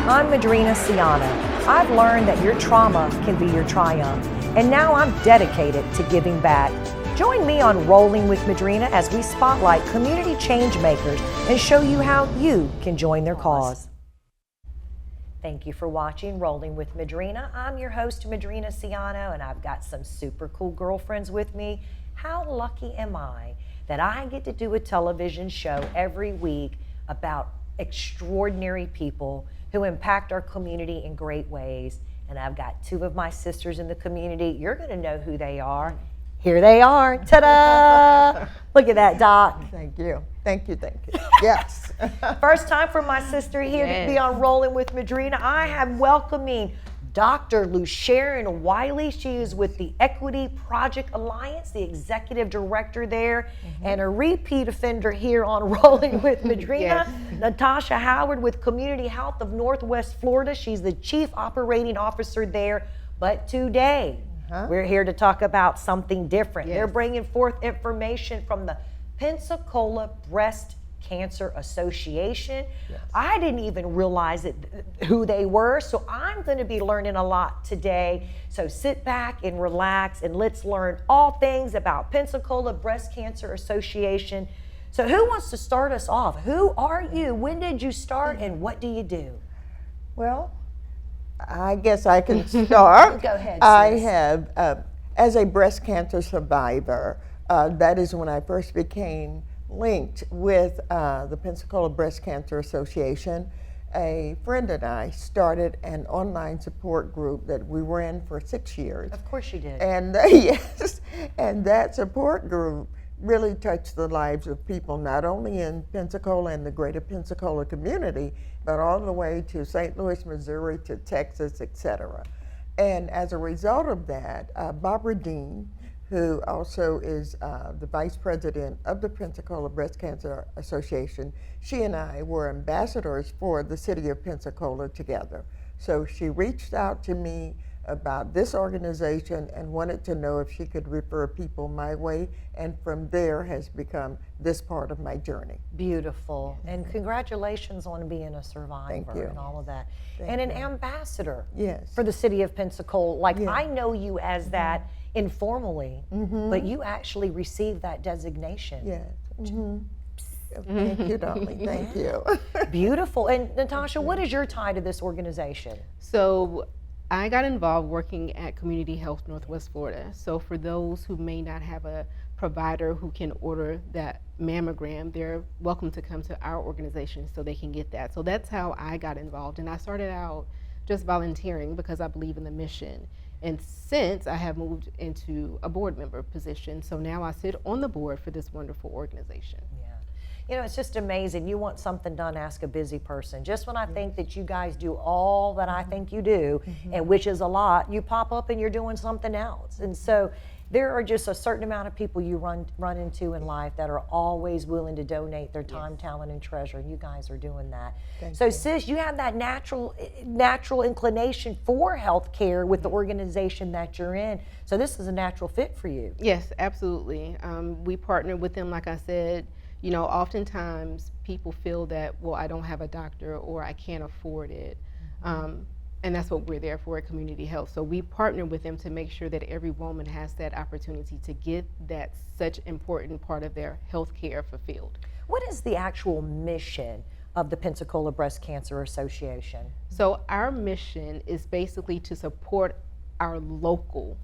I'm Madrina. I've learned that your trauma can be your triumph, and now I'm dedicated to giving back. Join me on Rolling with Madrina as we spotlight community change makers and show you how you can join their cause. Thank you for watching Rolling with Madrina. I'm your host, Madrina Ciano, and I've got some super cool girlfriends with me. How lucky am I that I get to do a television show every week about extraordinary people who impact our community in great ways. And I've got two of my sisters in the community. You're going to know who they are. Here they are. Ta-da! Look at that, Doc. Thank you. Thank you. Thank you. Yes. First time for my sister here to be on Rolling with Madrina. I am welcoming Dr. LuSharon Wiley. She is with the Equity Project Alliance, the executive director there, and a repeat offender here on Rolling with Madrina. Natasha Howard with Community Health of Northwest Florida. She's the chief operating officer there. But today, we're here to talk about something different. They're bringing forth information from the Pensacola Breast Cancer Association. I didn't even realize who they were, so I'm going to be learning a lot today. So sit back and relax, and let's learn all things about Pensacola Breast Cancer Association. So who wants to start us off? Who are you? When did you start, and what do you do? Well, I guess I can start. Go ahead, sis. I have, as a breast cancer survivor, that is when I first became linked with the Pensacola Breast Cancer Association. A friend and I started an online support group that we ran for 6 years. Of course you did. And yes, and that support group really touched the lives of people, not only in Pensacola and the greater Pensacola community, but all the way to St. Louis, Missouri, to Texas, etc. And as a result of that, Barbara Dean, who also is the vice president of the Pensacola Breast Cancer Association, she and I were ambassadors for the city of Pensacola together. So she reached out to me about this organization and wanted to know if she could refer people my way, and from there has become this part of my journey. Beautiful. And congratulations on being a survivor and all of that. And an ambassador for the city of Pensacola. Like, I know you as that informally, but you actually received that designation. Thank you, darling. Thank you. Beautiful. And Natasha, what is your tie to this organization? So I got involved working at Community Health Northwest Florida. So for those who may not have a provider who can order that mammogram, they're welcome to come to our organization so they can get that. So that's how I got involved. And I started out just volunteering because I believe in the mission. And since I have moved into a board member position, so now I sit on the board for this wonderful organization. You know, it's just amazing. You want something done, ask a busy person. Just when I think that you guys do all that I think you do, and which is a lot, you pop up and you're doing something else. And so there are just a certain amount of people you run into in life that are always willing to donate their time, talent, and treasure. And you guys are doing that. Thank you. Sis, you have that natural inclination for healthcare with the organization that you're in. So this is a natural fit for you. Yes, absolutely. We partner with them, like I said. You know, oftentimes people feel that, well, I don't have a doctor or I can't afford it. And that's what we're there for at Community Health. So we partner with them to make sure that every woman has that opportunity to get that such important part of their health care fulfilled. What is the actual mission of the Pensacola Breast Cancer Association? So our mission is basically to support our local,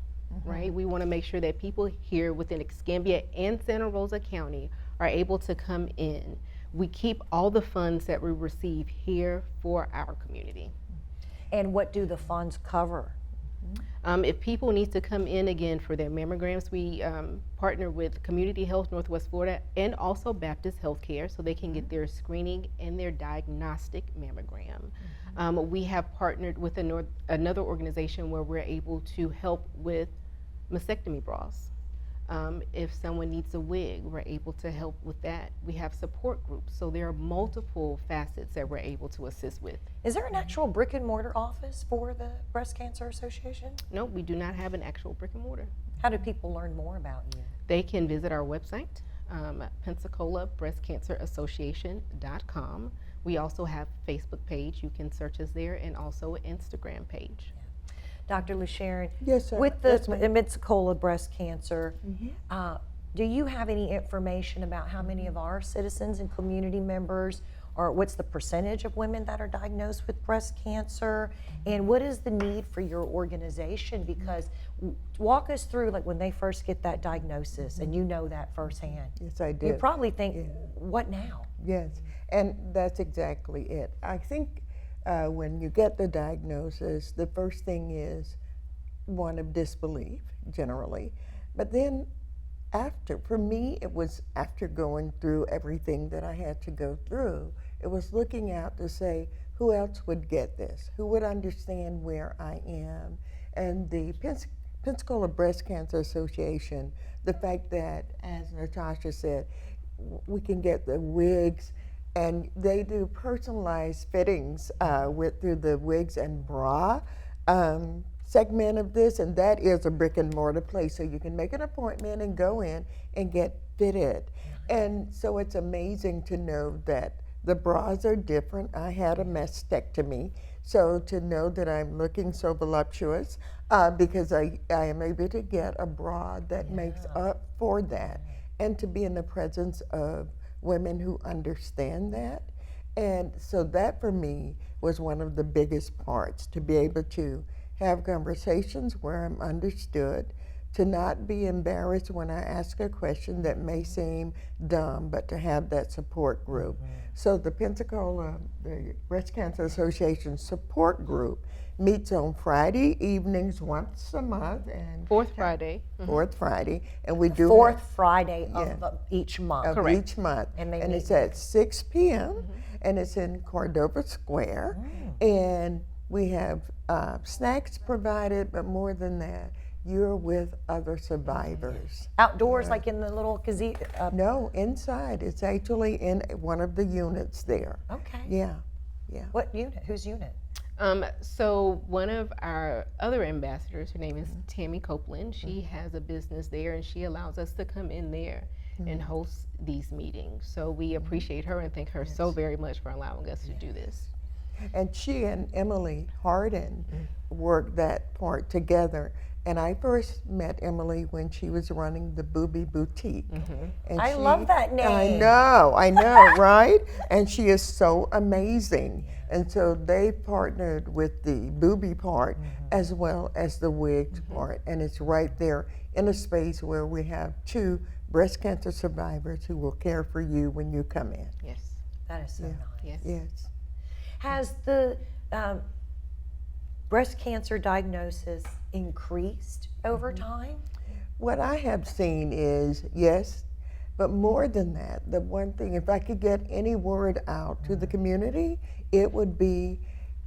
right? We want to make sure that people here within Escambia and Santa Rosa County are able to come in. We keep all the funds that we receive here for our community. And what do the funds cover? If people need to come in again for their mammograms, we partner with Community Health Northwest Florida and also Baptist Healthcare so they can get their screening and their diagnostic mammogram. We have partnered with another organization where we're able to help with mastectomy bras. If someone needs a wig, we're able to help with that. We have support groups, so there are multiple facets that we're able to assist with. Is there an actual brick and mortar office for the Breast Cancer Association? No, we do not have an actual brick and mortar. How do people learn more about you? They can visit our website, PensacolaBreastCancerAssociation.com. We also have Facebook page. You can search us there, and also an Instagram page. Dr. LaSharon, Yes, sir. with the Yes, ma'am. Pensacola breast cancer, do you have any information about how many of our citizens and community members, or what's the percentage of women that are diagnosed with breast cancer, and what is the need for your organization? Because walk us through, like, when they first get that diagnosis, and you know that firsthand. Yes, I did. You probably think, what now? Yes, and that's exactly it. I think when you get the diagnosis, the first thing is one of disbelief, generally. But then for me, it was after going through everything that I had to go through, it was looking out to say, who else would get this? Who would understand where I am? And the Pensacola Breast Cancer Association, the fact that, as Natasha said, we can get the wigs, and they do personalized fittings through the wigs and bra segment of this, and that is a brick and mortar place, so you can make an appointment and go in and get fitted. And so it's amazing to know that the bras are different. I had a mastectomy, so to know that I'm looking so voluptuous because I am able to get a bra that makes up for that, and to be in the presence of women who understand that. And so that for me was one of the biggest parts, to be able to have conversations where I'm understood, to not be embarrassed when I ask a question that may seem dumb, but to have that support group. So the Pensacola, the Breast Cancer Association support group meets on Friday evenings once a month, and Fourth Friday. fourth Friday, and we do Fourth Friday Yeah. of each month. of Correct. each month, And they it's meet. at 6 p.m. and it's in Cordova Square, and we have snacks provided, but more than that, you're with other survivors. Outdoors, like in the little gazebo. No, inside. It's actually in one of the units there. Okay. Yeah, yeah. What unit? Whose unit? So one of our other ambassadors, her name is Tammy Copeland. She has a business there, and she allows us to come in there and host these meetings. So we appreciate her and thank her so very much for allowing us to do this. And she and Emily Harden worked that part together. And I first met Emily when she was running the Booby Boutique. And I love that name. I know, right? And she is so amazing. And so they partnered with the Booby part as well as the wigs part. And it's right there in a space where we have 2 breast cancer survivors who will care for you when you come in. Yes. That is so nice. Yes. Yes. Has the breast cancer diagnosis increased over time? What I have seen is, yes, but more than that, the one thing, if I could get any word out to the community, it would be,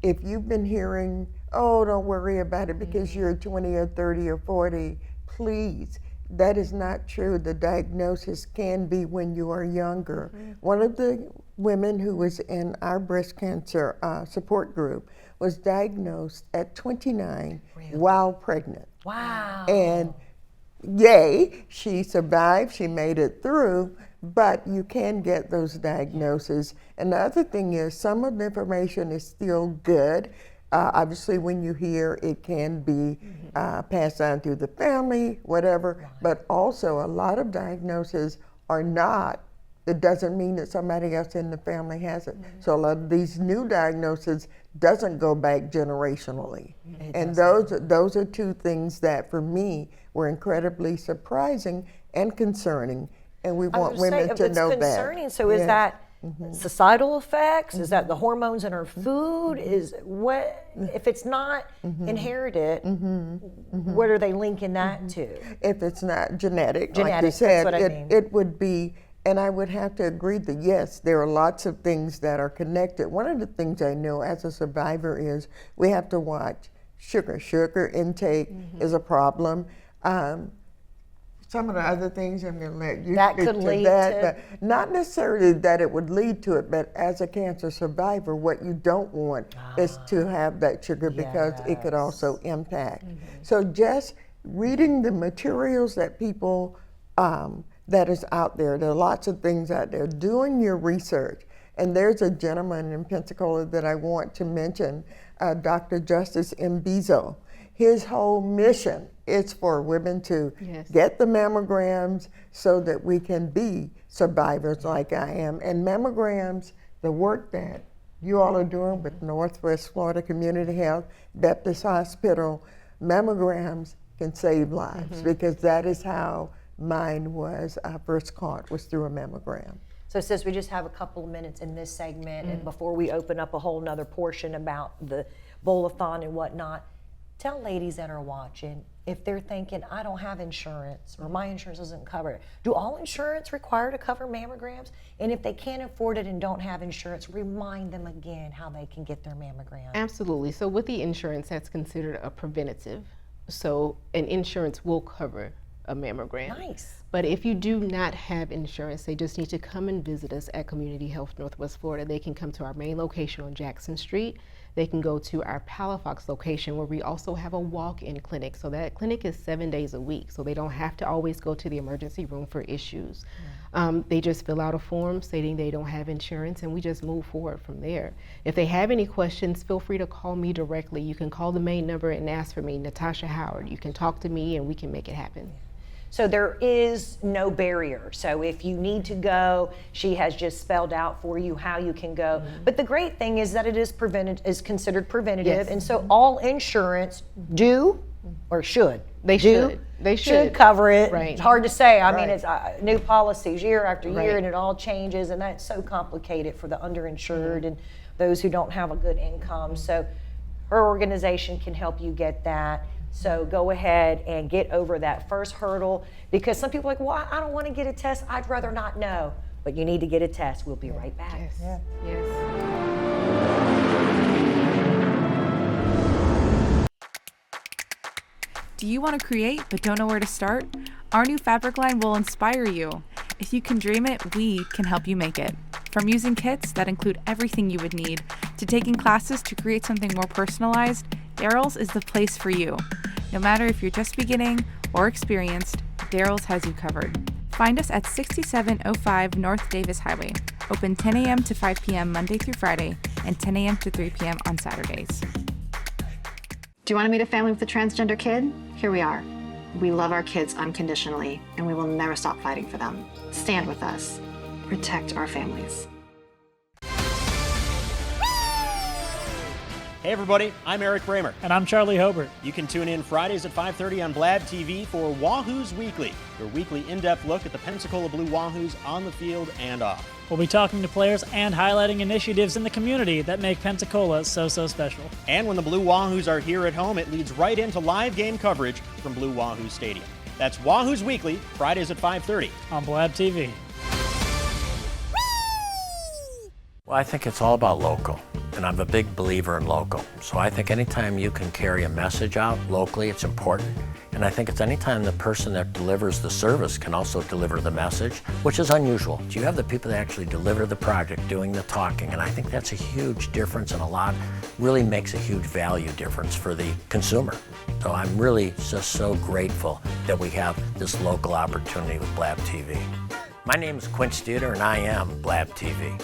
if you've been hearing, oh, don't worry about it because you're 20 or 30 or 40, please. That is not true. The diagnosis can be when you are younger. One of the women who was in our breast cancer support group was diagnosed at 29 while pregnant. Wow. And yay, she survived, she made it through, but you can get those diagnoses. And the other thing is, some of the information is still good. Obviously, when you hear, it can be passed on through the family, whatever, but also a lot of diagnoses are not. It doesn't mean that somebody else in the family has it. So a lot of these new diagnoses doesn't go back generationally. And those are 2 things that, for me, were incredibly surprising and concerning. And we want women to know that. It's concerning. So is that societal effects? Is that the hormones in our food? Is what if it's not inherited? What are they linking that to? If it's not genetic, like you Genetic, said, that's what I mean. it would be. And I would have to agree that yes, there are lots of things that are connected. One of the things I know as a survivor is we have to watch sugar. Sugar intake is a problem. Some of the other things I'm going to let you That speak could to lead that, to- but not necessarily that it would lead to it, but as a cancer survivor, what you don't want is to have that sugar because it could also impact. So just reading the materials that people, that is out there are lots of things out there, doing your research, And there's a gentleman in Pensacola that I want to mention, Dr. Justice Mbizo. His whole mission is for women to get the mammograms so that we can be survivors like I am. And mammograms, the work that you all are doing with Northwest Florida Community Health, Baptist Hospital, mammograms can save lives because that is how mine was first caught, was through a mammogram. So sis, we just have a couple of minutes in this segment and before we open up a whole nother portion about the bowl-a-thon and whatnot, tell ladies that are watching, if they're thinking, I don't have insurance or my insurance doesn't cover it, do all insurance require to cover mammograms? And if they can't afford it and don't have insurance, remind them again how they can get their mammogram. Absolutely. So with the insurance, that's considered a preventative. So an insurance will cover a mammogram. Nice. But if you do not have insurance, they just need to come and visit us at Community Health Northwest Florida. They can come to our main location on Jackson Street. They can go to our Palafox location where we also have a walk-in clinic. So that clinic is 7 days a week. So they don't have to always go to the emergency room for issues. They just fill out a form stating they don't have insurance and we just move forward from there. If they have any questions, feel free to call me directly. You can call the main number and ask for me, Natasha Howard. You can talk to me and we can make it happen. So there is no barrier. So if you need to go, she has just spelled out for you how you can go. But the great thing is that it is considered preventative. And so all insurance do or should. They should. They should cover it. Right. It's hard to say. I mean, it's new policies year after year and it all changes and that's so complicated for the underinsured and those who don't have a good income. So her organization can help you get that. So go ahead and get over that first hurdle because some people are like, well, I don't want to get a test. I'd rather not know. But you need to get a test. We'll be right back. Yes. Yeah. Yes. Do you want to create but don't know where to start? Our new fabric line will inspire you. If you can dream it, we can help you make it. From using kits that include everything you would need to taking classes to create something more personalized, Daryl's is the place for you. No matter if you're just beginning or experienced, Daryl's has you covered. Find us at 6705 North Davis Highway. Open 10 a.m. to 5 p.m. Monday through Friday and 10 a.m. to 3 p.m. on Saturdays. Do you want to meet a family with a transgender kid? Here we are. We love our kids unconditionally, and we will never stop fighting for them. Stand with us. Protect our families. Hey everybody, I'm Eric Bramer. And I'm Charlie Hobart. You can tune in Fridays at 5:30 on Blab TV for Wahoos Weekly, your weekly in-depth look at the Pensacola Blue Wahoos on the field and off. We'll be talking to players and highlighting initiatives in the community that make Pensacola so special. And when the Blue Wahoos are here at home, it leads right into live game coverage from Blue Wahoo Stadium. That's Wahoos Weekly, Fridays at 5:30 on Blab TV. Well, I think it's all about local, and I'm a big believer in local. So I think anytime you can carry a message out locally, it's important. And I think it's anytime the person that delivers the service can also deliver the message, which is unusual. You have the people that actually deliver the project doing the talking, and I think that's a huge difference and really makes a huge value difference for the consumer. So I'm really just so grateful that we have this local opportunity with Blab TV. My name is Quince Dieter, and I am Blab TV.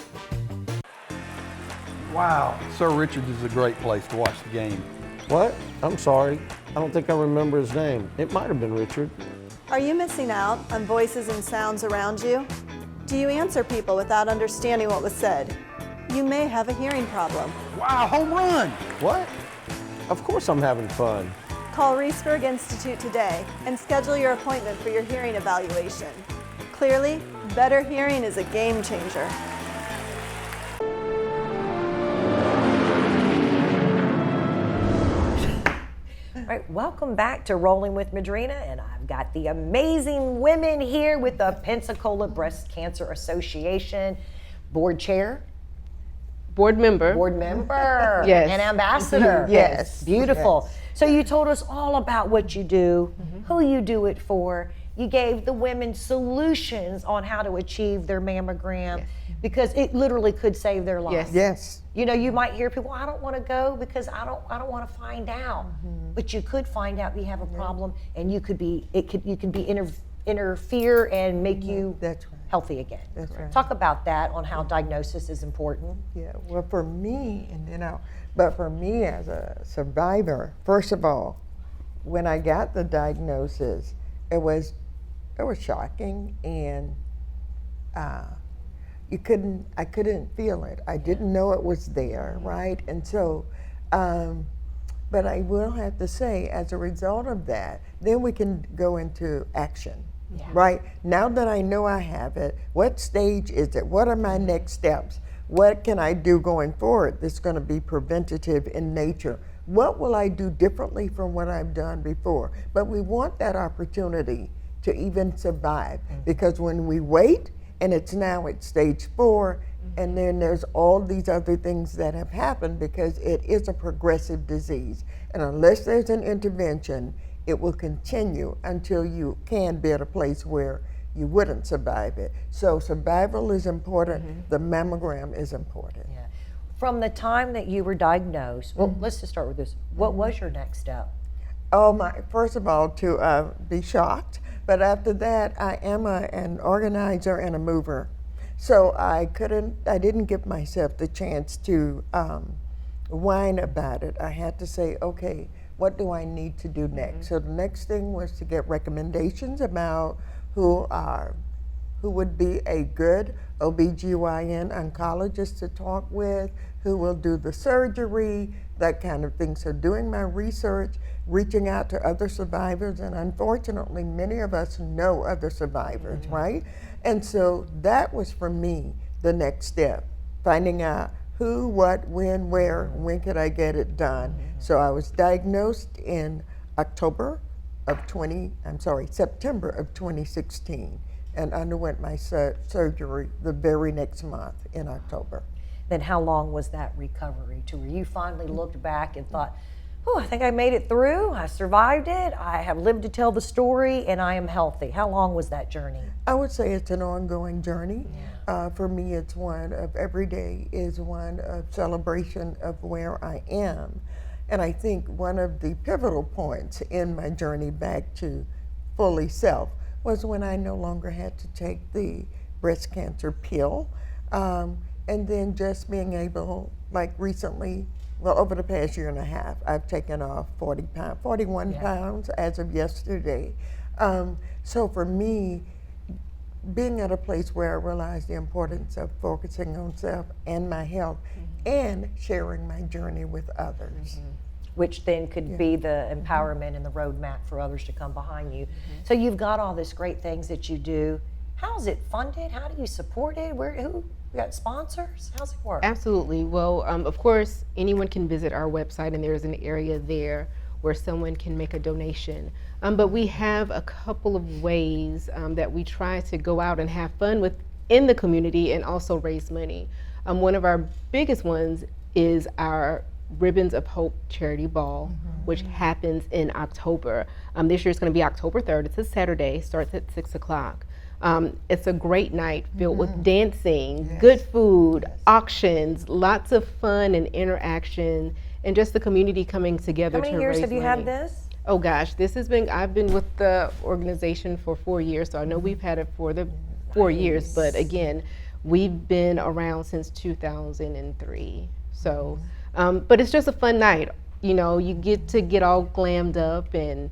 Wow, Sir Richard's is a great place to watch the game. What? I'm sorry. I don't think I remember his name. It might have been Richard. Are you missing out on voices and sounds around you? Do you answer people without understanding what was said? You may have a hearing problem. Wow, home run! What? Of course I'm having fun. Call Reesburg Institute today and schedule your appointment for your hearing evaluation. Clearly, better hearing is a game changer. All right, welcome back to Rolling with Madrina, and I've got the amazing women here with the Pensacola Breast Cancer Association board chair, Board member. Yes, and ambassador. Yes. Beautiful. Yes. So you told us all about what you do, who you do it for. You gave the women solutions on how to achieve their mammogram because it literally could save their lives. Yes. You know, you might hear people, I don't want to go because I don't want to find out. But you could find out you have a problem, and you can be interfere and make you That's right. healthy again. That's right. Talk about that on how diagnosis is important. Yeah, well, for me, but for me as a survivor, first of all, when I got the diagnosis, it was shocking, and I couldn't feel it. I didn't know it was there, right? And so, but I will have to say, as a result of that, then we can go into action. Yeah. Right? Now that I know I have it, what stage is it? What are my next steps? What can I do going forward that's going to be preventative in nature? What will I do differently from what I've done before? But we want that opportunity to even survive, because when we wait and it's now at stage 4, and then there's all these other things that have happened, because it is a progressive disease. And unless there's an intervention, it will continue until you can be at a place where you wouldn't survive it. So survival is important. The mammogram is important. Yeah. From the time that you were diagnosed, well, let's just start with this. What was your next step? First of all, to be shocked, but after that, I am an organizer and a mover. So I didn't give myself the chance to whine about it. I had to say, okay, what do I need to do next? So the next thing was to get recommendations about who would be a good OBGYN oncologist to talk with, who will do the surgery, that kind of thing. So doing my research, reaching out to other survivors, and unfortunately many of us know other survivors, right? And so that was for me the next step, finding out who, what, when, where, when could I get it done. So I was diagnosed in September of 2016, and underwent my surgery the very next month in October. Then how long was that recovery to where you finally looked back and thought, oh, I think I made it through, I survived it, I have lived to tell the story, and I am healthy? How long was that journey? I would say it's an ongoing journey. For me, it's one of every day is one of celebration of where I am. And I think one of the pivotal points in my journey back to fully self was when I no longer had to take the breast cancer pill. And then just being able, like recently, well, over the past year and a half, I've taken off 41 pounds as of yesterday. So for me, being at a place where I realized the importance of focusing on self and my health, and sharing my journey with others. Which then could be the empowerment and the roadmap for others to come behind you. So you've got all these great things that you do. How's it funded? How do you support it? Who? You got sponsors? How's it work? Absolutely. Well, of course, anyone can visit our website, and there's an area there where someone can make a donation. But we have a couple of ways that we try to go out and have fun with in the community and also raise money. One of our biggest ones is our Ribbons of Hope Charity Ball, which happens in October. This year it's going to be October 3rd. It's a Saturday, starts at 6 o'clock. It's a great night filled with dancing, good food, auctions, lots of fun and interaction, and just the community coming together to raise money. How many years have you had this? Oh gosh, I've been with the organization for 4 years, so I know we've had it for the 4 years, but again, we've been around since 2003. So, but it's just a fun night. You know, you get to get all glammed up and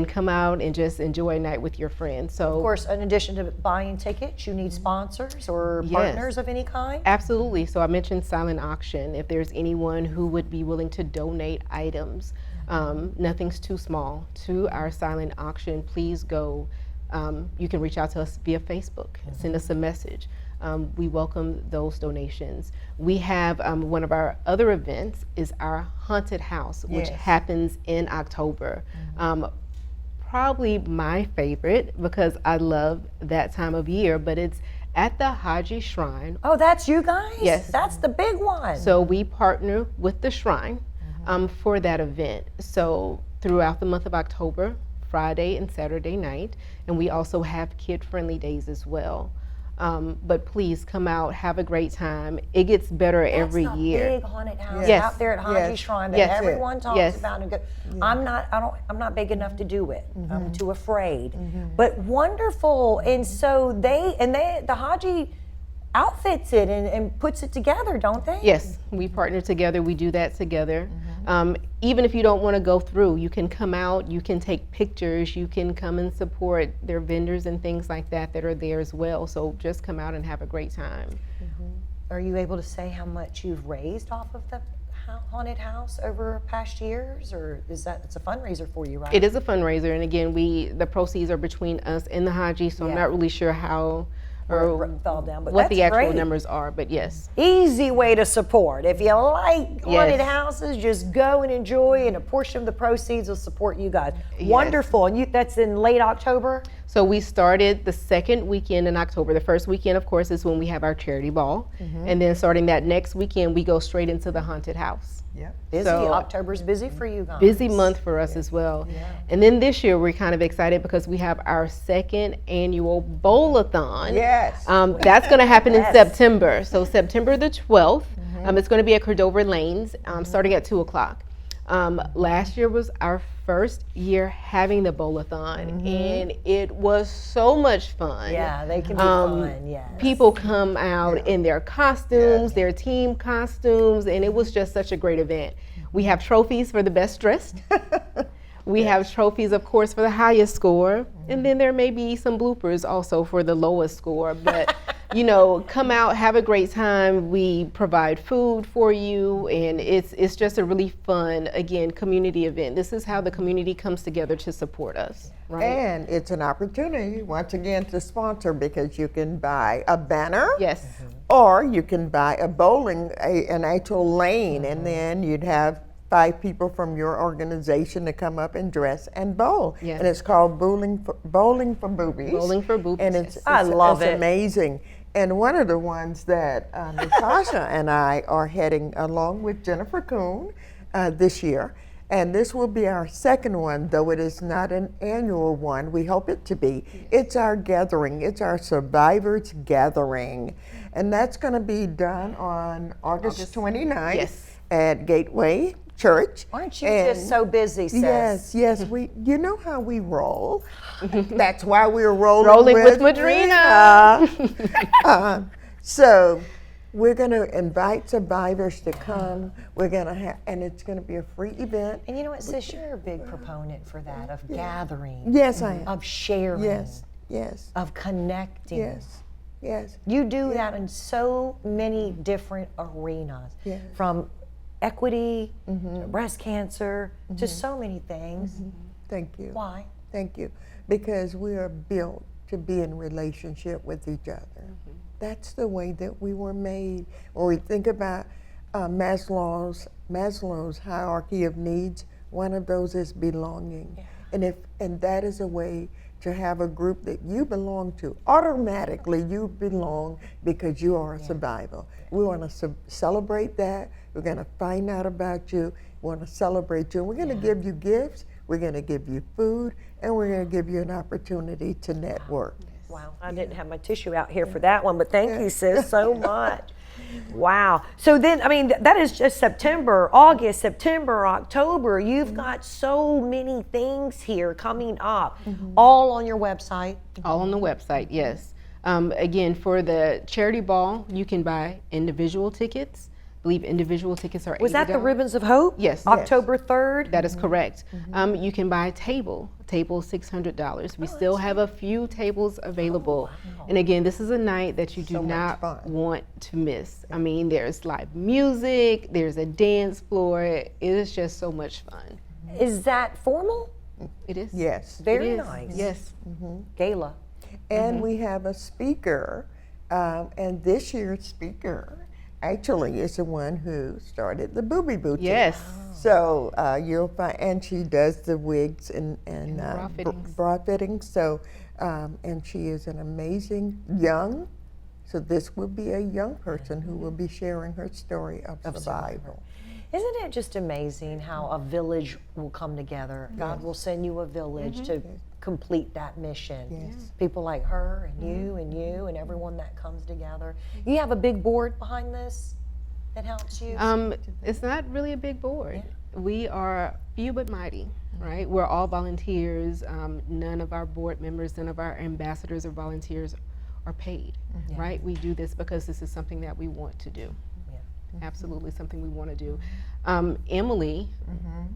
come out and just enjoy a night with your friends. So, of course, in addition to buying tickets, you need sponsors or partners of any kind? Absolutely. So I mentioned silent auction. If there's anyone who would be willing to donate items, nothing's too small, to our silent auction, please go. You can reach out to us via Facebook, send us a message. We welcome those donations. We have one of our other events is our haunted house, which happens in October. Probably my favorite because I love that time of year, but it's at the Haji Shrine. Oh, that's you guys? Yes. That's the big one. So we partner with the Shrine for that event. So throughout the month of October, Friday and Saturday night, and we also have kid-friendly days as well. But please come out, have a great time. It gets better every That's the year. big haunted house Yes. out there at Haji Yes. Shrine that Yes. everyone talks Yes. about. And I'm not big enough to do it. I'm too afraid. But wonderful. And so the Haji outfits it and puts it together, don't they? Yes, we partner together. We do that together. Even if you don't want to go through, you can come out, you can take pictures, you can come and support their vendors and things like that that are there as well. So just come out and have a great time. Are you able to say how much you've raised off of the haunted house over past years, or it's a fundraiser for you, right? It is a fundraiser, and again, the proceeds are between us and the Haji, so I'm not really sure how or fell down, but what the that's actual great. numbers are, but yes. Easy way to support. If you like haunted Yes. houses, just go and enjoy, and a portion of the proceeds will support you guys. Yes. Wonderful. And that's in late October? So we started the second weekend in October. The first weekend, of course, is when we have our charity ball. And then starting that next weekend, we go straight into the haunted house. Yep. Busy. So- October's busy for you guys. Busy month for us as well. And then this year, we're kind of excited because we have our second annual bowl-a-thon. Yes. That's going to happen in Yes. September. So September the 12th, it's going to be at Cordova Lanes, starting at 2 o'clock. Last year was our first year having the bowl-a-thon, and it was so much fun. Yeah, they can be fun, yes. People come out in their costumes, their team costumes, and it was just such a great event. We have trophies for the best dressed. We have trophies, of course, for the highest score, and then there may be some bloopers also for the lowest score. But come out, have a great time. We provide food for you, and it's just a really fun, again, community event. This is how the community comes together to support us, right? And it's an opportunity, once again, to sponsor, because you can buy a banner. Yes. Or you can buy an actual lane, and then you'd have 5 people from your organization to come up and dress and bowl. Yes. And it's called Bowling for Boobies. Bowling for Boobies. And it's I love it. amazing. And one of the ones that Natasha and I are heading along with Jennifer Kuhn this year, and this will be our second one, though it is not an annual one. We hope it to be. It's our gathering. It's our Survivors Gathering. And that's going to be done on August 29th Yes. at Gateway Church. Aren't you just so busy, sis? Yes. You know how we roll. That's why we're rolling with Madrina. So we're going to invite survivors to come. We're going to have, and it's going to be a free event. And you know what, sis, you're a big proponent for that, of gathering. Yes, I am. Of sharing. Yes. Of connecting. Yes. You do that in so many different arenas. Yes. From equity to breast cancer to so many things. Thank you. Why? Thank you. Because we are built to be in relationship with each other. That's the way that we were made. When we think about Maslow's hierarchy of needs, one of those is belonging. Yeah. And that is a way to have a group that you belong to. Automatically you belong because you are a survivor. We want to celebrate that. We're going to find out about you. We want to celebrate you. And we're going to give you gifts. We're going to give you food. And we're going to give you an opportunity to network. Wow, I didn't have my tissue out here for that one, but thank you, sis, so much. Wow. So then, that is just September, August, September, October. You've got so many things here coming up, all on your website. All on the website, yes. Again, for the charity ball, you can buy individual tickets. I believe individual tickets are $80. Was that the Ribbons of Hope? Yes. October 3rd? That is correct. You can buy a table $600. We still have a few tables available. And again, this is a night that you do not want to miss. There's live music, there's a dance floor. It is just so much fun. Is that formal? It is. Yes. Very nice. Yes. Gala. And we have a speaker, and this year's speaker actually is the one who started the Booby Boutique. Yes. So you'll find, and she does the wigs and bra fittings. So, and she is an amazing so this will be a young person who will be sharing her story of survival. Isn't it just amazing how a village will come together? God will send you a village to complete that mission. Yes. People like her and you and everyone that comes together. You have a big board behind this that helps you? It's not really a big board. We are few but mighty, right? We're all volunteers. None of our board members, none of our ambassadors or volunteers are paid, right? We do this because this is something that we want to do. Absolutely something we want to do. Emily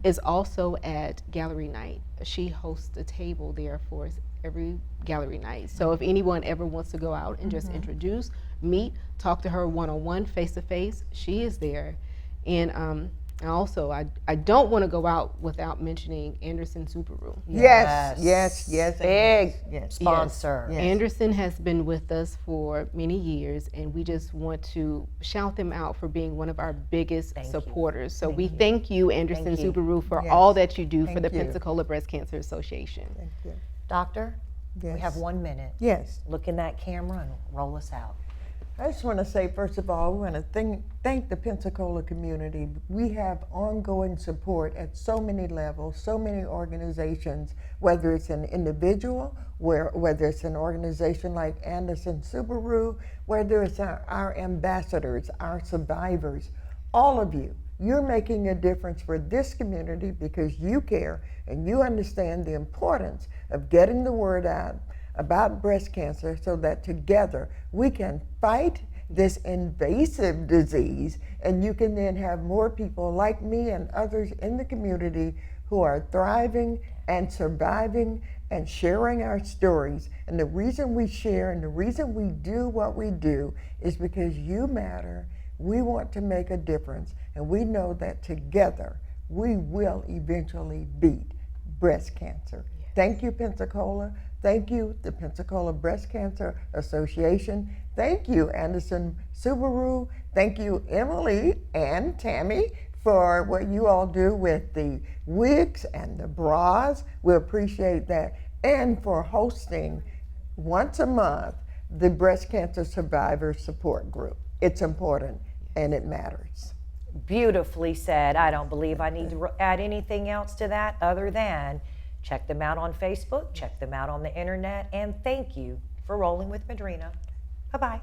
is also at gallery night. She hosts a table there for us every gallery night. So if anyone ever wants to go out and just introduce, meet, talk to her one-on-one, face-to-face, she is there. And also, I don't want to go out without mentioning Anderson Subaru. Yes. Big Yes. sponsor. Yes. Anderson has been with us for many years, and we just want to shout them out for being one of our biggest supporters. So we thank you, Anderson Subaru, for all that you do for the Pensacola Breast Cancer Association. Thank you. Doctor, Yes. we have 1 minute. Yes. Look in that camera and roll us out. I just want to say, first of all, we want to thank the Pensacola community. We have ongoing support at so many levels, so many organizations, whether it's an individual, whether it's an organization like Anderson Subaru, whether it's our ambassadors, our survivors, all of you. You're making a difference for this community because you care and you understand the importance of getting the word out about breast cancer so that together we can fight this invasive disease, and you can then have more people like me and others in the community who are thriving and surviving and sharing our stories. And the reason we share and the reason we do what we do is because you matter. We want to make a difference, and we know that together we will eventually beat breast cancer. Thank you, Pensacola. Thank you, the Pensacola Breast Cancer Association. Thank you, Anderson Subaru. Thank you, Emily and Tammy, for what you all do with the wigs and the bras. We appreciate that. And for hosting once a month the Breast Cancer Survivor Support Group. It's important and it matters. Beautifully said. I don't believe I need to add anything else to that other than check them out on Facebook, check them out on the internet, and thank you for rolling with Madrina. Bye-bye.